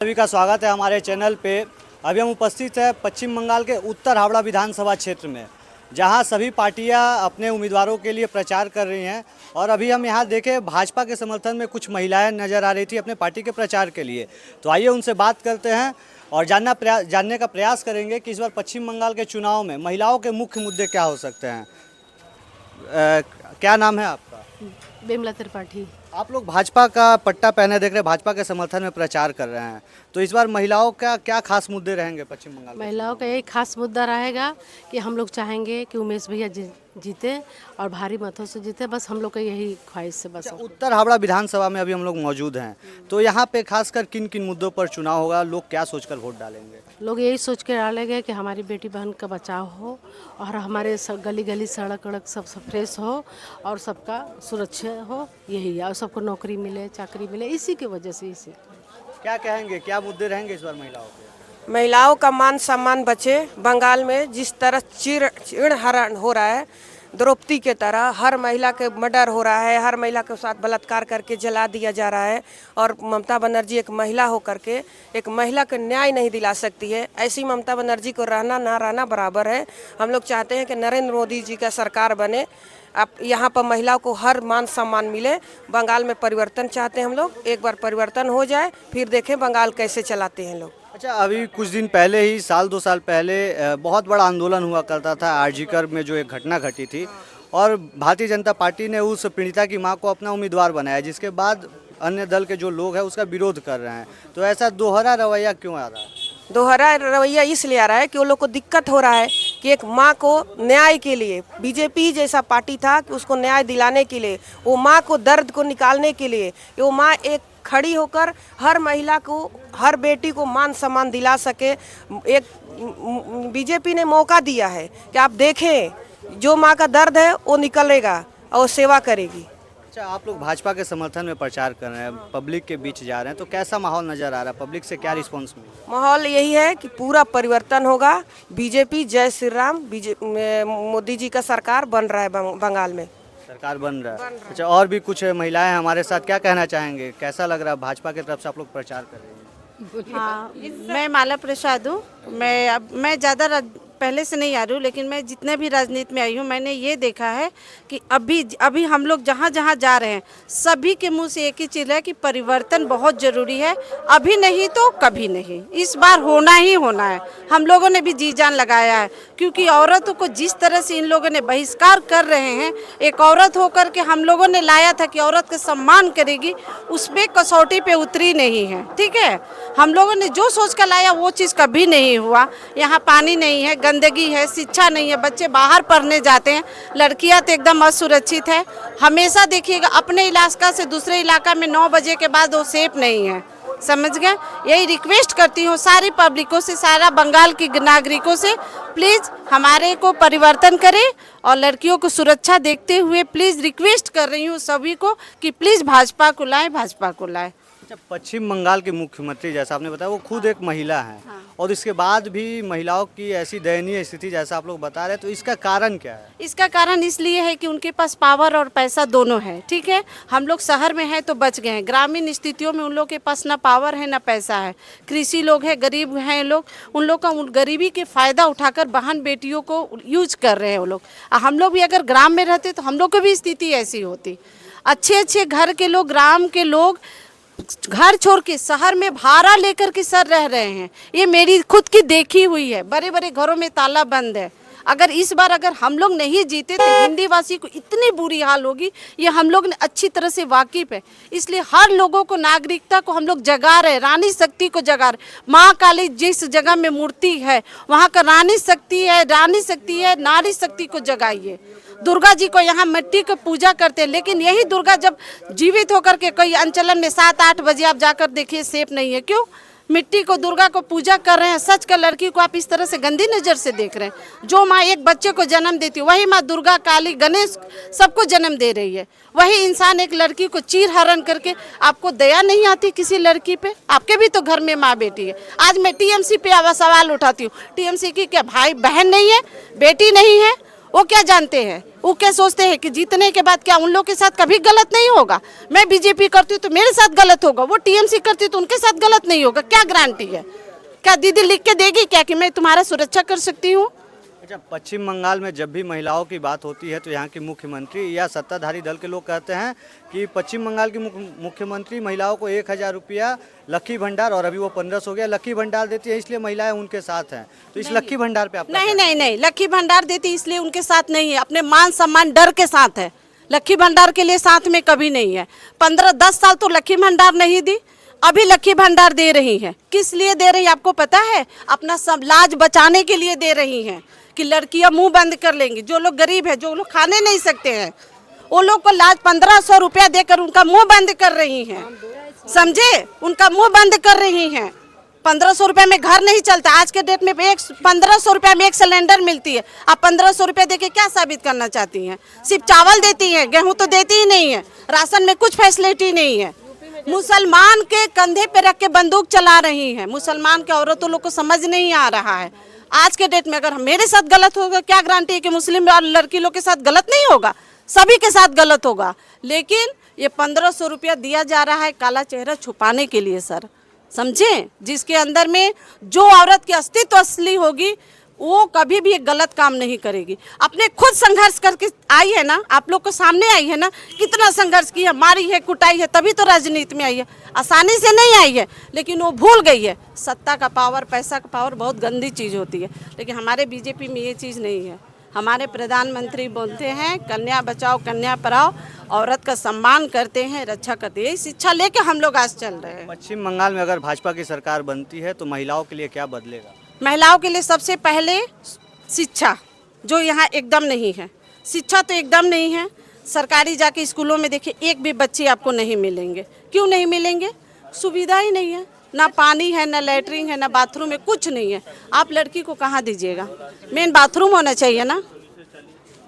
सभी का स्वागत है हमारे चैनल पे। अभी हम उपस्थित हैं पश्चिम बंगाल के उत्तर हावड़ा विधानसभा क्षेत्र में, जहां सभी पार्टियां अपने उम्मीदवारों के लिए प्रचार कर रही हैं। और अभी हम यहां देखें, भाजपा के समर्थन में कुछ महिलाएं नजर आ रही थी अपने पार्टी के प्रचार के लिए। तो आइए उनसे बात करते हैं और जानने का प्रयास करेंगे कि इस बार पश्चिम बंगाल के चुनाव में महिलाओं के मुख्य मुद्दे क्या हो सकते हैं। क्या नाम है आपका? बिमला त्रिपाठी। आप लोग भाजपा का पट्टा पहने देख रहे हैं, भाजपा के समर्थन में प्रचार कर रहे हैं, तो इस बार महिलाओं का क्या खास मुद्दे रहेंगे पश्चिम बंगाल में? महिलाओं का यही खास मुद्दा रहेगा कि हम लोग चाहेंगे कि उमेश भैया जीते और भारी मतों से जीते। बस हम लोग का यही ख्वाहिश है। बस उत्तर हावड़ा विधानसभा में अभी हम लोग मौजूद हैं, तो यहाँ पे खासकर किन किन मुद्दों पर चुनाव होगा, लोग क्या सोचकर वोट डालेंगे? लोग यही सोच के डालेंगे कि हमारी बेटी बहन का बचाव हो और हमारे गली गली सड़क वड़क सब फ्रेश हो और सबका सुरक्षा हो, यही है। और सबको नौकरी मिले, चाकरी मिले, इसी की वजह से। इसी क्या कहेंगे, क्या मुद्दे रहेंगे इस बार महिलाओं के? महिलाओं का मान सम्मान बचे। बंगाल में जिस तरह चीड़ हरण हो रहा है, द्रौपदी के तरह हर महिला के मर्डर हो रहा है, हर महिला के साथ बलात्कार करके जला दिया जा रहा है। और ममता बनर्जी एक महिला होकर के एक महिला को न्याय नहीं दिला सकती है। ऐसी ममता बनर्जी को रहना ना रहना बराबर है। हम लोग चाहते हैं कि नरेंद्र मोदी जी का सरकार बने, अब यहाँ पर महिलाओं को हर मान सम्मान मिले। बंगाल में परिवर्तन चाहते हैं हम लोग। एक बार परिवर्तन हो जाए, फिर देखें बंगाल कैसे चलाते हैं लोग। अच्छा, अभी कुछ दिन पहले ही, साल 2 साल पहले बहुत बड़ा आंदोलन हुआ करता था आरजीकर में, जो एक घटना घटी थी, और भारतीय जनता पार्टी ने उस पीड़िता की मां को अपना उम्मीदवार बनाया, जिसके बाद अन्य दल के जो लोग हैं उसका विरोध कर रहे हैं। तो ऐसा दोहरा रवैया क्यों आ रहा है? दोहरा रवैया इसलिए आ रहा है कि वो लोग को दिक्कत हो रहा है कि एक माँ को न्याय के लिए, बीजेपी जैसा पार्टी था कि उसको न्याय दिलाने के लिए, वो माँ को दर्द को निकालने के लिए, वो माँ एक खड़ी होकर हर महिला को, हर बेटी को मान सम्मान दिला सके। एक बीजेपी ने मौका दिया है कि आप देखें, जो माँ का दर्द है वो निकलेगा और सेवा करेगी। अच्छा, आप लोग भाजपा के समर्थन में प्रचार कर रहे हैं, पब्लिक के बीच जा रहे हैं, तो कैसा माहौल नजर आ रहा है? पब्लिक से क्या रिस्पांस मिला? माहौल यही है कि पूरा परिवर्तन होगा। बीजेपी जय श्री राम, मोदी जी का सरकार बन रहा है बंगाल में, सरकार बन रहा है। अच्छा, और भी कुछ महिलाएं हमारे साथ, क्या कहना चाहेंगे, कैसा लग रहा है भाजपा की तरफ से आप लोग प्रचार कर रहे हैं? हाँ, मैं माला प्रसाद हूँ। मैं ज़्यादा पहले से नहीं आ रही हूँ, लेकिन मैं जितने भी राजनीति में आई हूँ, मैंने ये देखा है कि अभी हम लोग जहाँ जहाँ जा रहे हैं, सभी के मुंह से एक ही चीज़ है कि परिवर्तन बहुत ज़रूरी है। अभी नहीं तो कभी नहीं, इस बार होना ही होना है। हम लोगों ने भी जी जान लगाया है, क्योंकि औरतों को जिस तरह से इन लोगों ने बहिष्कार कर रहे हैं, एक औरत होकर के हम लोगों ने लाया था कि औरत का सम्मान करेगी, उसमें कसौटी पे उतरी नहीं है। ठीक है, हम लोगों ने जो सोच कर लाया वो चीज़ कभी नहीं हुआ। यहाँ पानी नहीं है, गंदगी है, शिक्षा नहीं है, बच्चे बाहर पढ़ने जाते हैं, लड़कियां तो एकदम असुरक्षित है। हमेशा देखिएगा, अपने इलाका से दूसरे इलाका में 9 बजे के बाद वो सेफ नहीं है, समझ गए? यही रिक्वेस्ट करती हूँ सारी पब्लिकों से, सारा बंगाल की नागरिकों से, प्लीज़ हमारे को परिवर्तन करें और लड़कियों को सुरक्षा देखते हुए प्लीज़ रिक्वेस्ट कर रही हूँ सभी को कि प्लीज़ भाजपा को लाएं, भाजपा को लाएं। पश्चिम बंगाल के मुख्यमंत्री, जैसा आपने बताया, वो खुद एक महिला है। हाँ। और इसके बाद भी महिलाओं की ऐसी दयनीय स्थिति जैसा आप लोग बता रहे हैं, तो इसका कारण क्या है? इसका कारण इसलिए है कि उनके पास पावर और पैसा दोनों है। ठीक है, हम लोग शहर में हैं तो बच गए हैं, ग्रामीण स्थितियों में उन लोग के पास ना पावर है ना पैसा है। कृषि लोग हैं, गरीब हैं लोग, उन लोग का गरीबी के फ़ायदा उठाकर बहन बेटियों को यूज कर रहे हैं वो लोग। हम लोग भी अगर ग्राम में रहते तो हम लोग की भी स्थिति ऐसी होती। अच्छे घर के लोग, ग्राम के लोग घर छोड़ के शहर में भाड़ा लेकर के सर रह रहे हैं। ये मेरी खुद की देखी हुई है, बड़े बड़े घरों में ताला बंद है। अगर इस बार अगर हम लोग नहीं जीते तो हिंदी वासी को इतनी बुरी हाल होगी, ये हम लोग ने अच्छी तरह से वाकिफ है। इसलिए हर लोगों को, नागरिकता को हम लोग जगा रहे, रानी शक्ति को जगा रहे। माँ काली जिस जगह में मूर्ति है वहाँ का रानी शक्ति है, नारी शक्ति को जगाइए। दुर्गा जी को यहाँ मिट्टी की पूजा करते हैं, लेकिन यही दुर्गा जब जीवित होकर के कोई अंचलन में 7-8 बजे आप जाकर देखिए, सेफ नहीं है। क्यों? मिट्टी को, दुर्गा को पूजा कर रहे हैं। सच का लड़की को आप इस तरह से गंदी नज़र से देख रहे हैं। जो माँ एक बच्चे को जन्म देती है, वही माँ दुर्गा, काली, गणेश सबको जन्म दे रही है। वही इंसान एक लड़की को चीर हरण करके, आपको दया नहीं आती किसी लड़की पे? आपके भी तो घर में माँ बेटी है। आज मैं टीएमसी पे सवाल उठाती हूँ, टीएमसी की क्या भाई बहन नहीं है, बेटी नहीं है? वो क्या जानते हैं? वो क्या सोचते हैं कि जीतने के बाद क्या उन लोग के साथ कभी गलत नहीं होगा? मैं बीजेपी करती हूँ तो मेरे साथ गलत होगा, वो टीएमसी करती तो उनके साथ गलत नहीं होगा। क्या गारंटी है? क्या दीदी लिख के देगी क्या कि मैं तुम्हारा सुरक्षा कर सकती हूँ? अच्छा, पश्चिम बंगाल में जब भी महिलाओं की बात होती है तो यहाँ की मुख्यमंत्री या सत्ताधारी दल के लोग कहते हैं कि पश्चिम बंगाल की मुख्यमंत्री महिलाओं को 1000 रुपया लक्की भंडार, और अभी वो 1500 हो गया, लक्की भंडार देती है इसलिए महिलाएं उनके साथ हैं। तो इस लक्की भंडार पे आप नहीं, लक्की भंडार देती इसलिए उनके साथ नहीं है, अपने मान सम्मान डर के साथ है। लक्की भंडार के लिए साथ में कभी नहीं है। 15-10 साल तो लक्की भंडार नहीं दी, अभी लक्की भंडार दे रही है। किस लिए दे रही है आपको पता है? अपना सब लाज बचाने के लिए दे रही हैं कि लड़कियां मुंह बंद कर लेंगी। जो लोग गरीब है, जो लोग खाने नहीं सकते हैं, वो लोग को लाज 1500 रुपया देकर उनका मुंह बंद कर रही हैं। समझे? उनका मुंह बंद कर रही हैं। 1500 रुपये में घर नहीं चलता। आज के डेट में 1500 रुपये में एक सिलेंडर मिलती है। आप 1500 रुपये देके क्या साबित करना चाहती हैं? सिर्फ चावल देती हैं, गेहूं तो देती ही नहीं है। राशन में कुछ फैसिलिटी नहीं है। मुसलमान के कंधे पे रख के बंदूक चला रही हैं। मुसलमान के औरतों लोग को समझ नहीं आ रहा है। आज के डेट में अगर मेरे साथ गलत होगा, क्या गारंटी है कि मुस्लिम और लड़की लोग के साथ गलत नहीं होगा? सभी के साथ गलत होगा। लेकिन ये 1500 रुपया दिया जा रहा है काला चेहरा छुपाने के लिए सर, समझे? जिसके अंदर में जो औरत की अस्तित्व असली होगी वो कभी भी एक गलत काम नहीं करेगी। अपने खुद संघर्ष करके आई है ना, आप लोग को सामने आई है ना, कितना संघर्ष किया, मारी है, कुटाई है, तभी तो राजनीति में आई है। आसानी से नहीं आई है, लेकिन वो भूल गई है सत्ता का पावर, पैसा का पावर बहुत गंदी चीज़ होती है। लेकिन हमारे बीजेपी में ये चीज़ नहीं है। हमारे प्रधानमंत्री बोलते हैं कन्या बचाओ कन्या पढ़ाओ, औरत का सम्मान करते हैं, रक्षा करते हैं। शिक्षा लेके हम लोग आज चल रहे हैं। पश्चिम बंगाल में अगर भाजपा की सरकार बनती है तो महिलाओं के लिए क्या बदलेगा? महिलाओं के लिए सबसे पहले शिक्षा, जो यहाँ एकदम नहीं है। शिक्षा तो एकदम नहीं है। सरकारी जाके स्कूलों में देखिए, एक भी बच्चे आपको नहीं मिलेंगे। क्यों नहीं मिलेंगे? सुविधा ही नहीं है। ना पानी है, ना लैट्रिन है, ना बाथरूम है, कुछ नहीं है। आप लड़की को कहाँ दीजिएगा? मेन बाथरूम होना चाहिए ना।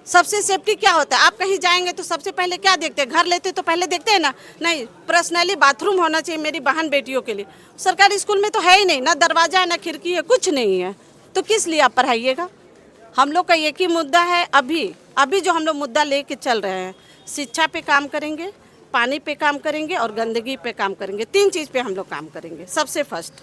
सबसे सेफ्टी क्या होता है? आप कहीं जाएंगे तो सबसे पहले क्या देखते हैं? घर लेते तो पहले देखते हैं ना, नहीं, पर्सनली बाथरूम होना चाहिए मेरी बहन बेटियों के लिए। सरकारी स्कूल में तो है ही नहीं, ना दरवाजा है, ना खिड़की है, कुछ नहीं है। तो किस लिए आप पढ़ाइएगा? हम लोग का एक ही मुद्दा है अभी जो हम लोग मुद्दा लेके चल रहे हैं, शिक्षा पे काम करेंगे, पानी पे काम करेंगे और गंदगी पे काम करेंगे। 3 चीज़ पे हम लोग काम करेंगे सबसे फर्स्ट।